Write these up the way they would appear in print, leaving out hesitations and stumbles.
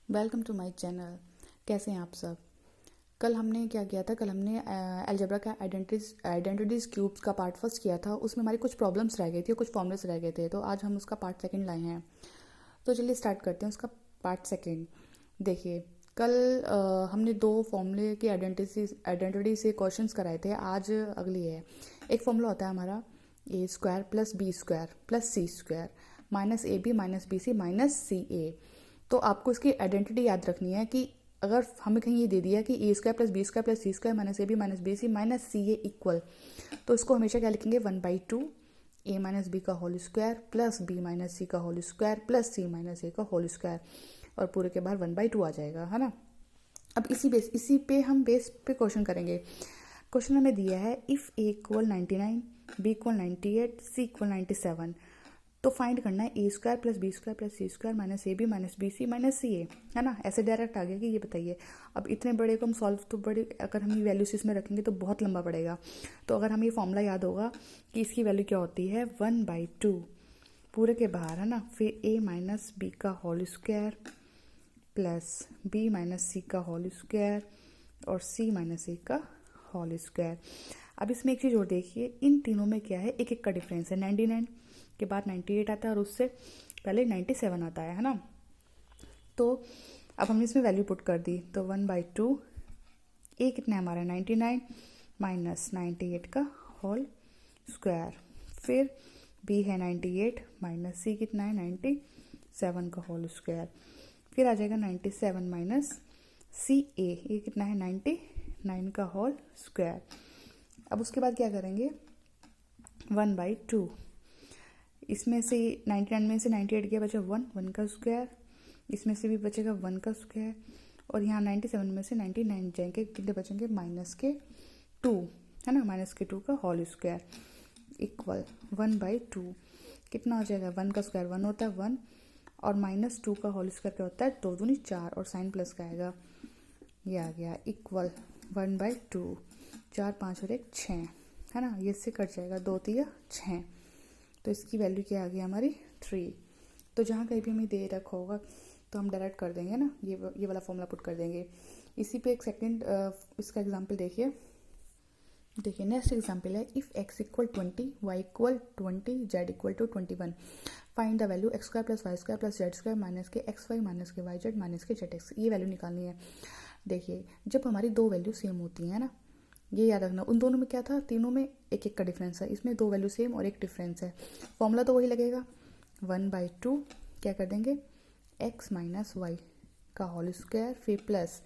Welcome to my channel. कैसे हैं आप सब। कल हमने क्या किया था, कल हमने अलजेब्रा का आइडेंटिटीज क्यूब्स का पार्ट फर्स्ट किया था। उसमें हमारी कुछ प्रॉब्लम्स रह गई थी और कुछ फॉर्मूलेस रह गए थे, तो आज हम उसका पार्ट सेकंड लाए हैं। तो चलिए स्टार्ट करते हैं उसका पार्ट सेकंड। देखिए, कल हमने दो फॉर्मूले की आइडेंटिटी से क्वेश्चंस कराए थे। आज अगली है। एक फॉर्मूला होता है हमारा a square plus b square plus c square minus a b minus b c minus c a. तो आपको इसकी आइडेंटिटी याद रखनी है कि अगर हमें कहीं ये दे दिया कि a square plus b square plus c square minus a b minus b c minus c a equal, तो इसको हमेशा क्या लिखेंगे 1/2 ए माइनस बी का whole square plus b minus c का whole square plus c minus a का whole square, और पूरे के बाहर 1/2 आ जाएगा, है ना। अब इसी पे हम बेस पे क्वेश्चन करेंगे। क्वेश्चन हमें दिया है if a equal 99, b equal 98, c equal 97, तो फाइंड करना है a square plus b square plus c square minus a b minus b c minus c a, है ना। ऐसे डायरेक्ट आ गया कि ये बताइए। अब इतने बड़े को हम सॉल्व तो बड़े, अगर हम ये वैल्यूज इसमें रखेंगे तो बहुत लंबा पड़ेगा। तो अगर हमें ये फॉर्मूला याद होगा कि इसकी वैल्यू क्या होती है 1/2 पूरे के बाहर, है ना, फिर ए माइनस बी का whole square plus b minus c का होल स्क्वायर और सी माइनस ए का होल स्क्वायर। अब इसमें एक चीज़ और देखिए, इन तीनों में क्या है, एक एक का डिफरेंस है। 99 के बाद 98 आता है और उससे पहले 97 आता है ना। तो अब हमने इसमें वैल्यू पुट कर दी, तो 1/2 ए कितना है हमारा 99 माइनस 98 का होल स्क्वायर, फिर बी है 98 माइनस सी कितना है 97 का होल स्क्वायर, फिर आ जाएगा 97 माइनस सी ए कितना है 99 का होल स्क्वायर। अब उसके बाद क्या करेंगे 1/2, इसमें से 99 में से 98 गया, बचा 1 का स्क्वायर, इसमें से भी बचेगा 1 का स्क्वायर, और यहाँ 97 में से 99 जाएंगे, कितने बचेंगे -2, है ना, -2 का होल स्क्वायर इक्वल 1/2 कितना हो जाएगा 1 का स्क्वायर 1 होता है 1, और -2 का होल स्क्वायर क्या होता है 2 दूनी 4, और साइन प्लस का आएगा, ये आ गया इक्वल 1/2, 4 5 और 1 6, है ना। ये इससे कट जाएगा 2 3 6, तो इसकी वैल्यू क्या आ गई हमारी 3। तो जहाँ कहीं भी हमें दे रखा होगा तो हम डायरेक्ट कर देंगे ना, ये वाला फॉर्मूला पुट कर देंगे। इसी पे एक सेकंड इसका एग्जांपल देखिए नेक्स्ट एग्जांपल है if x equal 20, y equal 20, z equal to 21, find the value x square plus y square plus z square minus के एक्स वाई माइनस के वाई जेड माइनस के जेड एक्स। ये वैल्यू निकालनी है। देखिए, जब हमारी दो वैल्यू सेम होती है ना, ये याद रखना, उन दोनों में क्या था, तीनों में एक एक का डिफरेंस है, इसमें दो वैल्यू सेम और एक डिफरेंस है। फॉर्मूला तो वही लगेगा 1/2 क्या कर देंगे x माइनस वाई का होल स्क्वायर, फिर प्लस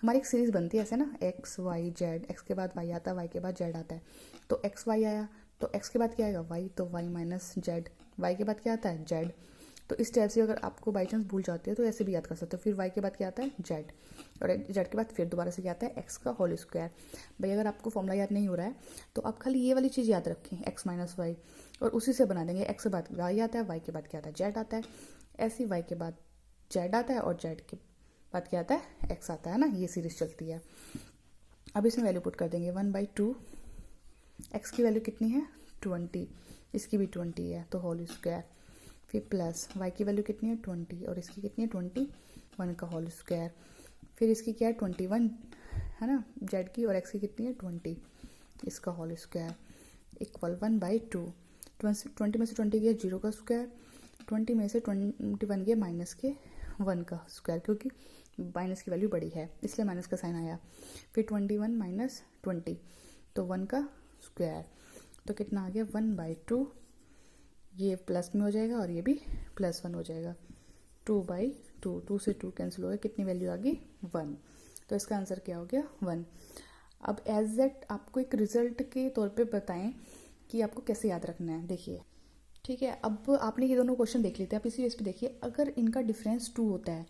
हमारी एक सीरीज बनती है ऐसे ना, x y z, x के बाद y आता है, y के बाद z आता है, तो x y आया तो x के बाद क्या आएगा y, तो y माइनस z, y के बाद क्या आता है z। तो इस टाइप से अगर आपको बाई चांस भूल जाते हो तो ऐसे भी याद कर सकते हो। फिर y के बाद क्या आता है z, और z के बाद फिर दोबारा से क्या आता है x का होल स्क्वायर। भाई अगर आपको फॉर्मूला याद नहीं हो रहा है तो आप खाली ये वाली चीज़ याद रखें x माइनस वाई, और उसी से बना देंगे। x के बाद y आता है, y के बाद क्या आता है z आता है, ऐसे y के बाद z आता है और z के बाद क्या आता है x आता है ना, ये सीरीज चलती है। अब इसमें वैल्यू पुट कर देंगे 1/2, x की वैल्यू कितनी है 20, इसकी भी 20 है तो होल स्क्वायर, फिर प्लस y की वैल्यू कितनी है 20 और इसकी कितनी है 21 का होल स्क्वायर, फिर इसकी क्या है 21, है ना, z की, और x की कितनी है 20, इसका होल स्क्वायर इक्वल 1/2। 20 में से 20 गया 0 का स्क्वायर, 20 में से 21 गया माइनस के 1 का स्क्वायर, क्योंकि माइनस की वैल्यू बड़ी है इसलिए माइनस का साइन आया, फिर 21 माइनस 20 तो 1 का स्क्वायर, तो कितना आ गया 1/2, ये प्लस में हो जाएगा और ये भी +1 हो जाएगा, 2/2, 2 से 2 कैंसिल हो गया, कितनी वैल्यू आ गई 1। तो इसका आंसर क्या हो गया 1। अब एज दैट आपको एक रिजल्ट के तौर पे बताएं कि आपको कैसे याद रखना है। देखिए, ठीक है, अब आपने ये दोनों क्वेश्चन देख लेते हैं। आप इसी बेस पे देखिए, अगर इनका डिफरेंस 2 होता है,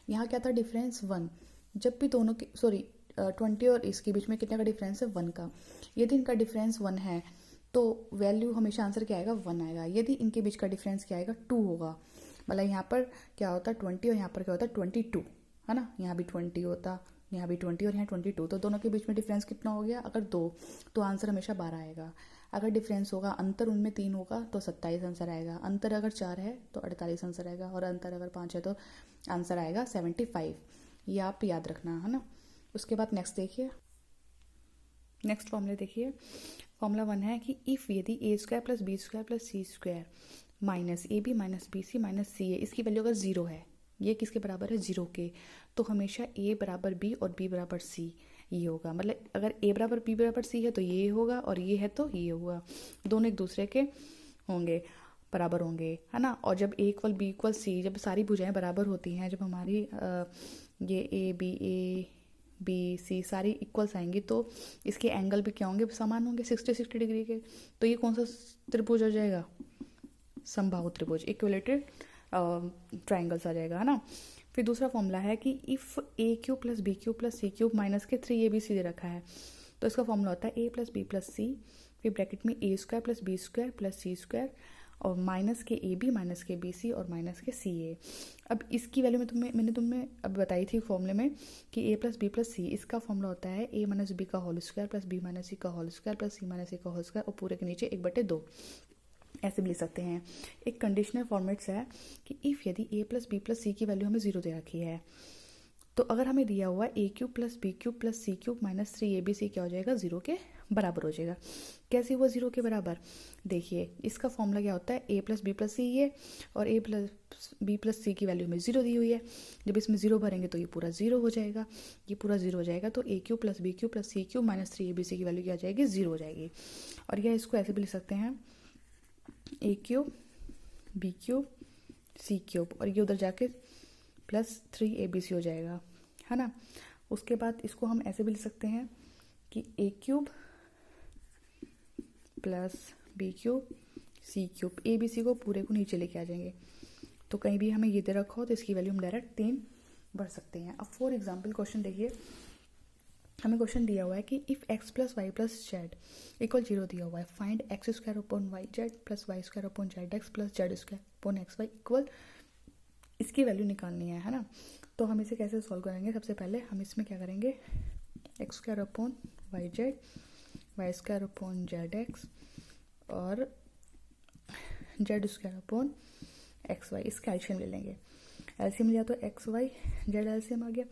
यहाँ क्या था डिफरेंस 1, जब भी दोनों की 20 और इसके बीच में कितने का डिफरेंस है 1 का, यदि इनका डिफरेंस 1 है तो वैल्यू हमेशा आंसर क्या आएगा 1 आएगा। यदि इनके बीच का डिफरेंस क्या आएगा 2 होगा, मतलब यहाँ पर क्या होता है 20 और यहाँ पर क्या होता है 22, है ना, यहाँ भी 20 होता, यहाँ भी 20 और यहाँ 22, तो दोनों के बीच में डिफरेंस कितना हो गया, अगर 2 तो आंसर हमेशा 12 आएगा। अगर डिफरेंस होगा, अंतर उनमें 3 होगा तो 27 आंसर आएगा, अंतर अगर 4 है तो 48 आंसर आएगा, और अंतर अगर 5 है तो आंसर आएगा 75। ये आप याद रखना है ना। उसके बाद नेक्स्ट देखिए, नेक्स्ट फॉर्मूला देखिए। फॉर्मूला 1 है कि इफ़ यदि a square plus b square plus c square minus a b minus b c minus c a, इसकी वैल्यू अगर 0 है, ये किसके बराबर है, 0 के, तो हमेशा ए बराबर बी और बी बराबर सी ये होगा। मतलब अगर ए बराबर बी बराबर सी है तो ये होगा, और ये है तो ये होगा, दोनों एक दूसरे के होंगे, बराबर होंगे, है ना। और जब ए इक्वल बी इक्वल सी, जब सारी भुजाएं बराबर होती हैं, जब हमारी ये ए बी सी सारी इक्वल्स आएंगी, तो इसके एंगल भी क्या होंगे, समान होंगे, 60 डिग्री के। तो ये कौन सा त्रिभुज हो जाएगा, समबाहु त्रिभुज, इक्विलेटरल ट्राइंगल्स आ जाएगा, है ना। फिर दूसरा फॉर्मूला है कि if a cube plus b cube plus c cube minus के 3ab दे रखा है, तो इसका फॉर्मूला होता है a plus b plus c, फिर ब्रैकेट में a square plus b square plus c square, और माइनस के ए बी माइनस के बी सी और माइनस के सी ए। अब इसकी वैल्यू मैंने तुम्हें अब बताई थी फॉर्मूले में कि a plus b plus c, इसका फॉर्मूला होता है ए माइनस बी का whole square plus b minus c का whole square plus c minus c का होल स्क्वायर, और पूरे के नीचे 1/2। ऐसे भी लिख सकते हैं। एक कंडीशनल फॉर्मेट्स है कि इफ़ यदि ए प्लस बी प्लस सी की वैल्यू हमें 0 दे रखी है, तो अगर हमें दिया हुआ a cube plus b cube plus c cube minus 3ab क्या हो जाएगा, 0 के बराबर हो जाएगा। कैसे हुआ 0 के बराबर, देखिए इसका फॉर्मूला क्या होता है, ए प्लस बी प्लस सी ये, और ए प्लस बी प्लस सी की वैल्यू में 0 दी हुई है, जब इसमें 0 भरेंगे तो ये पूरा 0 हो जाएगा, ये पूरा 0 हो जाएगा, तो a cube plus b cube plus c cube minus 3ab की वैल्यू क्या हो जाएगी, 0 हो जाएगी। और यह इसको ऐसे भी लिख सकते हैं, ए cube B cube C cube, और ये उधर जाके प्लस 3abc हो जाएगा, है ना। उसके बाद इसको हम ऐसे भी लिख सकते हैं कि ए cube plus b cube C cube, abc को पूरे को नीचे लेके आ जाएंगे, तो कहीं भी हमें ये दे रखा हो तो इसकी वैल्यू हम डायरेक्ट 3 भर सकते हैं। अब फॉर एग्जाम्पल क्वेश्चन देखिए, हमें क्वेश्चन दिया हुआ है कि if x plus y plus z equal 0 दिया हुआ है, find x square upon y z plus y square upon z x plus z square upon x y equal, इसकी वैल्यू निकालनी है ना। तो हम इसे कैसे सॉल्व करेंगे, सबसे पहले हम इसमें क्या करेंगे, x square upon y z, y square upon z x और z square upon x y, इसका एलसीएम ले लेंगे। एलसीएम लिया तो एक्स वाई जेड एलसीएम आ गया,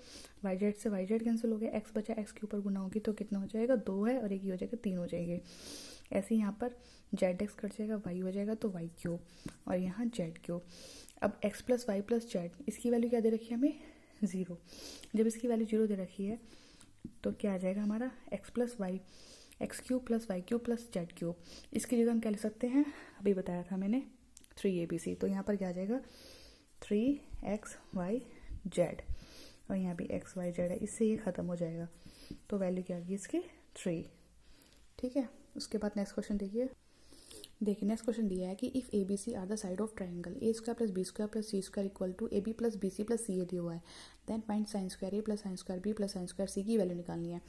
वाई जेड से वाई जेड कैंसिल हो गया, एक्स बचा, एक्स के ऊपर गुना होगी तो कितना हो जाएगा, 2 है, और एक ये हो जाएगा 3 हो जाएंगे। ऐसे यहाँ पर जेड एक्स कट जाएगा, वाई हो जाएगा तो वाई क्यूब, और यहाँ जेड क्यूब। अब x plus y plus z, इसकी वैल्यू क्या दे रखी है हमें, 0। जब इसकी वैल्यू 0 दे रखी है तो क्या आ जाएगा हमारा, x plus y, x cube plus y cube plus z cube, इसकी जगह हम क्या लिख सकते हैं, अभी बताया था मैंने 3abc, तो यहाँ पर क्या आ जाएगा 3xyz, और यहाँ भी xyz है, इससे ये ख़त्म हो जाएगा, तो वैल्यू क्या आ गई इसकी 3। ठीक है। उसके बाद नेक्स्ट क्वेश्चन देखिए, नेक्स्ट क्वेश्चन दिया है कि if a b c are the side of triangle a square plus b square plus c square equal to a b plus b c plus c a दिया हुआ है, then find sine square a plus sine square b plus sine square c की value निकालनी है।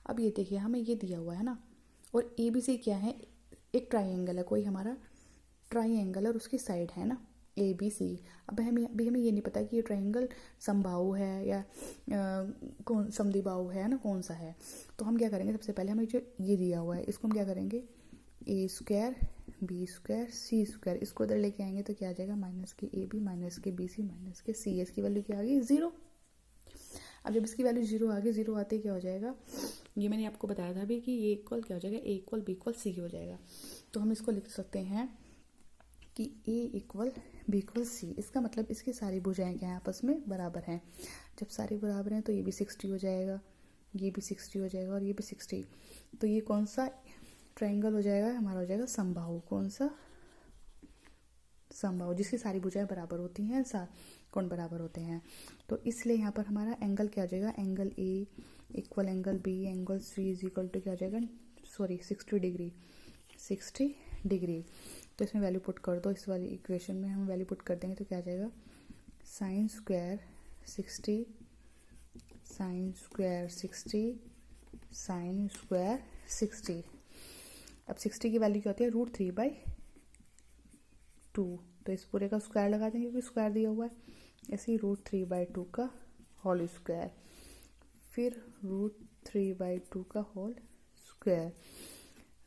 अब ये देखिए हमें ये दिया हुआ है ना, और ए बी सी क्या है, एक ट्राइंगल है, कोई हमारा ट्राइंगल और उसकी साइड है ना ए बी सी। अब हमें ये नहीं पता कि ये ट्राइंगल समबाहु है या कौन समद्विबाहु है ना, कौन सा है। तो हम क्या करेंगे, सबसे पहले हमें जो ये दिया हुआ है इसको हम क्या करेंगे, ए स्क्वायर बी स्क्वायर सी स्क्वायर, इसको इधर लेके आएंगे तो क्या आ जाएगा, माइनस के ए बी माइनस के बी सी माइनस के सी, इसकी वैल्यू क्या आ गई 0। अब जब इसकी वैल्यू 0 आ गई, 0 आते क्या हो जाएगा, ये मैंने आपको बताया था भी कि ये इक्वल क्या हो जाएगा, ए इक्वल बी इक्वल सी हो जाएगा। तो हम इसको लिख सकते हैं कि ए इक्वल बी इक्वल सी, इसका मतलब इसकी सारी भुजाएं क्या हैं, आपस में बराबर हैं। जब सारी बराबर हैं तो ये भी 60 हो जाएगा, ये भी 60 हो जाएगा और ये भी 60। तो ये कौन सा ट्रायंगल हो जाएगा, हमारा हो जाएगा समबाहु। कौन सा, समबाहु, जिसकी सारी भुजाएं बराबर होती हैं, कोण बराबर होते हैं। तो इसलिए यहाँ पर हमारा एंगल क्या हो जाएगा, angle a equal angle b angle c is equal to क्या हो जाएगा, 60 डिग्री, 60 डिग्री। तो इसमें वैल्यू पुट कर दो, इस वाली इक्वेशन में हम वैल्यू पुट कर देंगे तो क्या आ जाएगा, sine square 60 sine square 60 sine square 60। अब 60 की वैल्यू क्या होती है, √3/2। तो इस पूरे का स्क्वायर लगा देंगे क्योंकि स्क्वायर दिया हुआ है, ऐसे ही √3/2 का होल स्क्वायर, फिर √3/2 का होल स्क्वायर।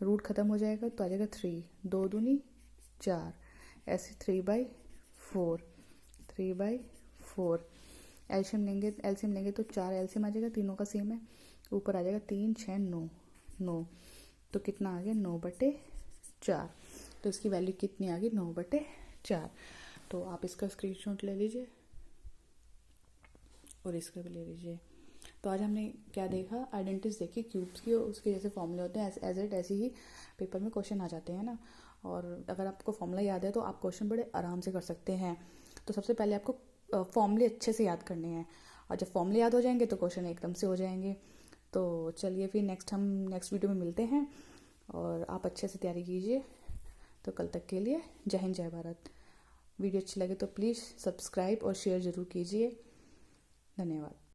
रूट ख़त्म हो जाएगा तो आ जाएगा 3, 2 दूनी 4, ऐसे 3/4, 3/4। एलसीएम लेंगे तो 4 एलसीएम आ जाएगा, तीनों का सेम है, ऊपर आ जाएगा 3 6 9, 9 तो कितना आ गया 9/4। तो इसकी वैल्यू कितनी आ गई 9/4। तो आप इसका स्क्रीनशॉट ले लीजिए और इसका भी ले लीजिए। तो आज हमने क्या देखा, आइडेंटिटीज देखी क्यूब्स की, और उसके जैसे फॉर्मूले होते हैं एज इट ऐसे ही पेपर में क्वेश्चन आ जाते हैं ना। और अगर आपको फॉर्मूला याद है तो आप क्वेश्चन बड़े आराम से कर सकते हैं। तो सबसे पहले आपको फॉर्मूले अच्छे से याद करने हैं, और जब फॉर्मूले याद हो जाएंगे तो क्वेश्चन एकदम से हो जाएंगे। तो चलिए फिर हम नेक्स्ट वीडियो में मिलते हैं, और आप अच्छे से तैयारी कीजिए। तो कल तक के लिए जय हिंद जय भारत। वीडियो अच्छी लगे तो प्लीज़ सब्सक्राइब और शेयर ज़रूर कीजिए। धन्यवाद।